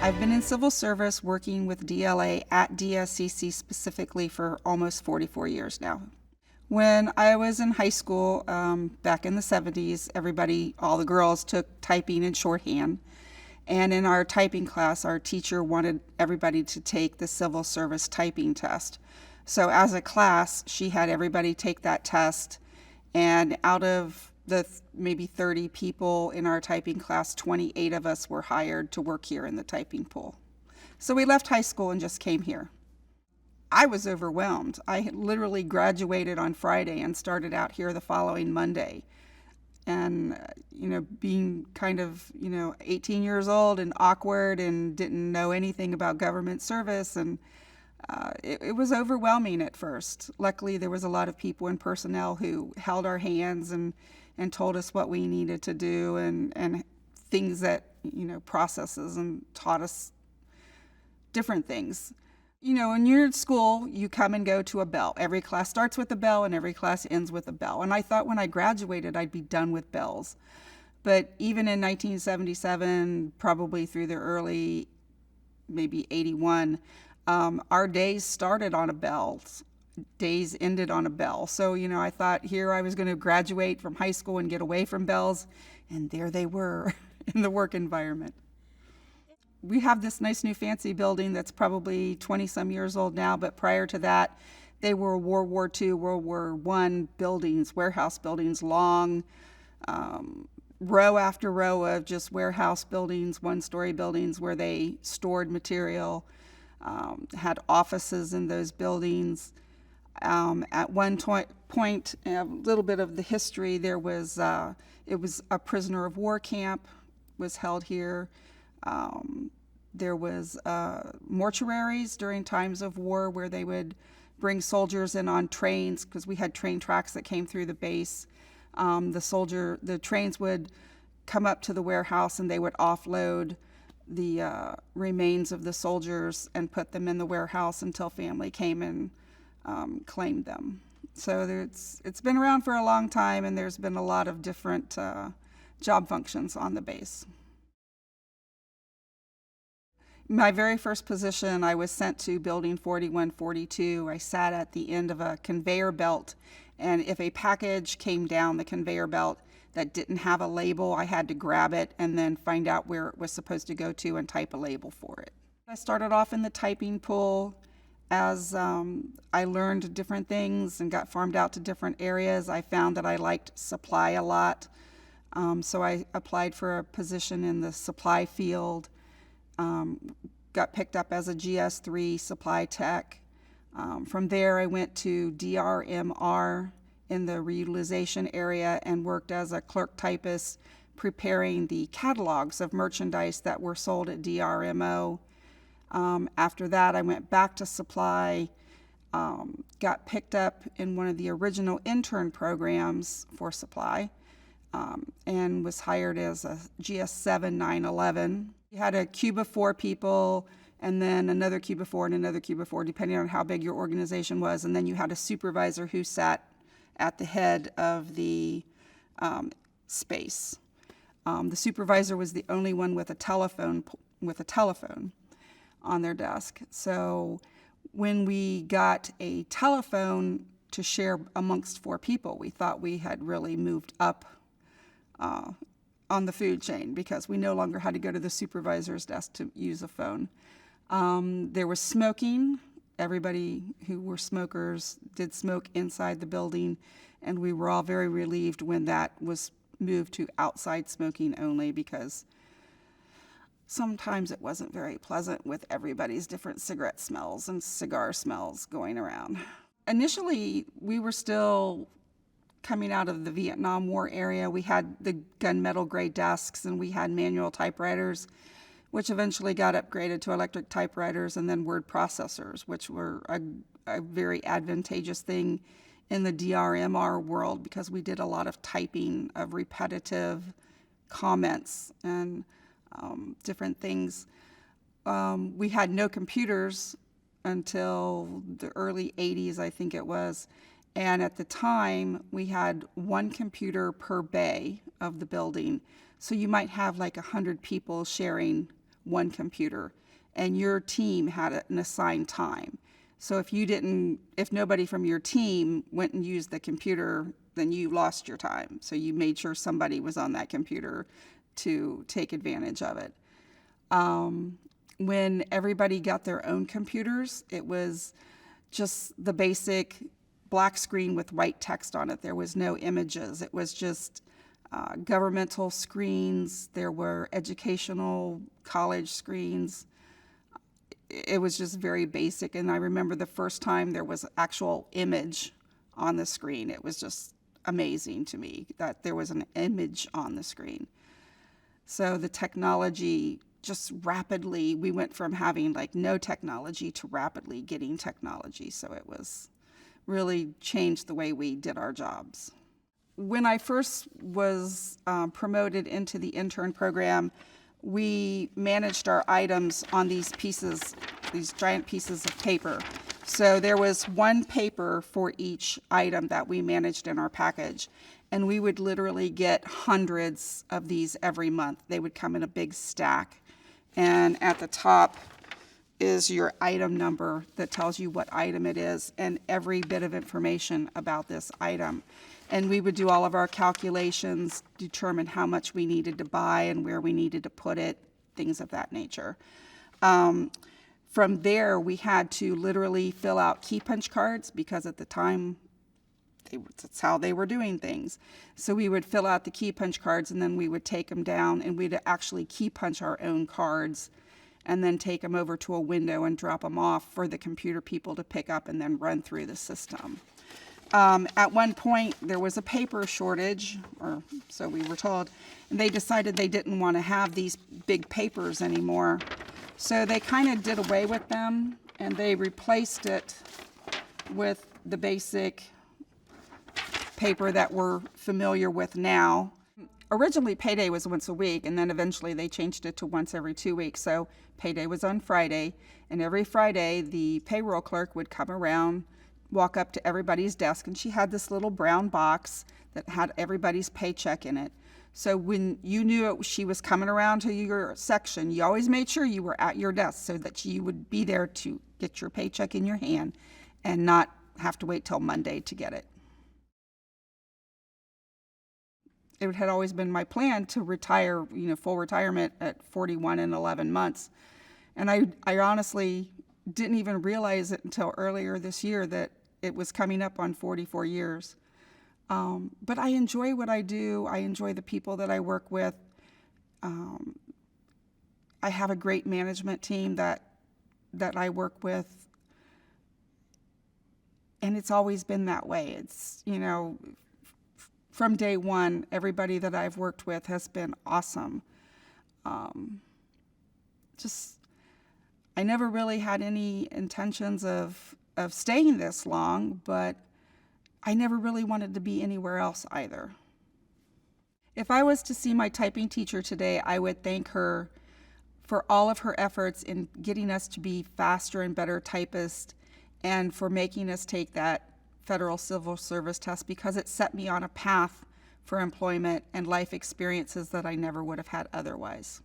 I've been in civil service working with DLA at DSCC specifically for almost 44 years now. When I was in high school, back in the 70s, all the girls took typing and shorthand. And in our typing class, our teacher wanted everybody to take the civil service typing test. So as a class, she had everybody take that test. And out of the maybe 30 people in our typing class, 28 of us were hired to work here in the typing pool. So we left high school and just came here. I was overwhelmed. I had literally graduated on Friday and started out here the following Monday. And, being kind of, 18 years old and awkward and didn't know anything about government service. And it was overwhelming at first. Luckily, there was a lot of people in personnel who held our hands and told us what we needed to do and things that, processes, and taught us different things. When you're at school, you come and go to a bell. Every class starts with a bell and every class ends with a bell. And I thought when I graduated, I'd be done with bells. But even in 1977, probably through the early, maybe 81, our days started on a bell. Days ended on a bell. So, I thought here I was going to graduate from high school and get away from bells. And there they were in the work environment. We have this nice new fancy building that's probably 20 some years old now, but prior to that, they were World War II, World War I buildings, warehouse buildings, long, row after row of just warehouse buildings, one-story buildings where they stored material, had offices in those buildings. At one point, a little bit of the history, it was a prisoner of war camp was held here. There was mortuaries during times of war where they would bring soldiers in on trains because we had train tracks that came through the base. The trains would come up to the warehouse and they would offload the remains of the soldiers and put them in the warehouse until family came and claimed them. So it's been around for a long time, and there's been a lot of different job functions on the base. My very first position, I was sent to Building 4142. I sat at the end of a conveyor belt, and if a package came down the conveyor belt that didn't have a label, I had to grab it and then find out where it was supposed to go to and type a label for it. I started off in the typing pool as I learned different things and got farmed out to different areas. I found that I liked supply a lot, so I applied for a position in the supply field. Got picked up as a GS3 supply tech. From there, I went to DRMR in the reutilization area and worked as a clerk typist, preparing the catalogs of merchandise that were sold at DRMO. After that, I went back to supply, got picked up in one of the original intern programs for supply, and was hired as a GS7 911. You had a cube of 4 people, and then another cube of 4 and another cube of 4, depending on how big your organization was. And then you had a supervisor who sat at the head of the space. The supervisor was the only one with a telephone on their desk. So when we got a telephone to share amongst 4 people, we thought we had really moved up on the food chain because we no longer had to go to the supervisor's desk to use a phone. There was smoking. Everybody who were smokers did smoke inside the building, and we were all very relieved when that was moved to outside smoking only because sometimes it wasn't very pleasant with everybody's different cigarette smells and cigar smells going around. Initially, we were still coming out of the Vietnam War area. We had the gunmetal gray desks and we had manual typewriters, which eventually got upgraded to electric typewriters and then word processors, which were a very advantageous thing in the DRMR world because we did a lot of typing of repetitive comments and different things. We had no computers until the early 80s, I think it was. And at the time, we had 1 computer per bay of the building. So you might have like 100 people sharing one computer, and your team had an assigned time. So if nobody from your team went and used the computer, then you lost your time. So you made sure somebody was on that computer to take advantage of it. When everybody got their own computers, it was just the basic black screen with white text on it. There was no images. It was just governmental screens. There were educational college screens. It was just very basic. And I remember the first time there was actual image on the screen. It was just amazing to me that there was an image on the screen. So the technology just rapidly, we went from having like no technology to rapidly getting technology. So it was really changed the way we did our jobs. When I first was promoted into the intern program, we managed our items on these giant pieces of paper. So there was one paper for each item that we managed in our package. And we would literally get hundreds of these every month. They would come in a big stack. And at the top is your item number that tells you what item it is and every bit of information about this item. And we would do all of our calculations, determine how much we needed to buy and where we needed to put it, things of that nature. From there, we had to literally fill out key punch cards because at the time, that's how they were doing things. So we would fill out the key punch cards and then we would take them down and we'd actually key punch our own cards and then take them over to a window and drop them off for the computer people to pick up and then run through the system. At one point, there was a paper shortage, or so we were told, and they decided they didn't want to have these big papers anymore. So they kind of did away with them and they replaced it with the basic paper that we're familiar with now. Originally, payday was once a week, and then eventually they changed it to once every 2 weeks. So payday was on Friday, and every Friday the payroll clerk would come around, walk up to everybody's desk, and she had this little brown box that had everybody's paycheck in it. So when you knew she was coming around to your section, you always made sure you were at your desk so that you would be there to get your paycheck in your hand and not have to wait till Monday to get it. It had always been my plan to retire, full retirement at 41 and 11 months. And I honestly didn't even realize it until earlier this year that it was coming up on 44 years. But I enjoy what I do. I enjoy the people that I work with. I have a great management team that I work with. And it's always been that way. It's, from day one, everybody that I've worked with has been awesome. I never really had any intentions of staying this long, but I never really wanted to be anywhere else either. If I was to see my typing teacher today, I would thank her for all of her efforts in getting us to be faster and better typists and for making us take that federal civil service test because it set me on a path for employment and life experiences that I never would have had otherwise.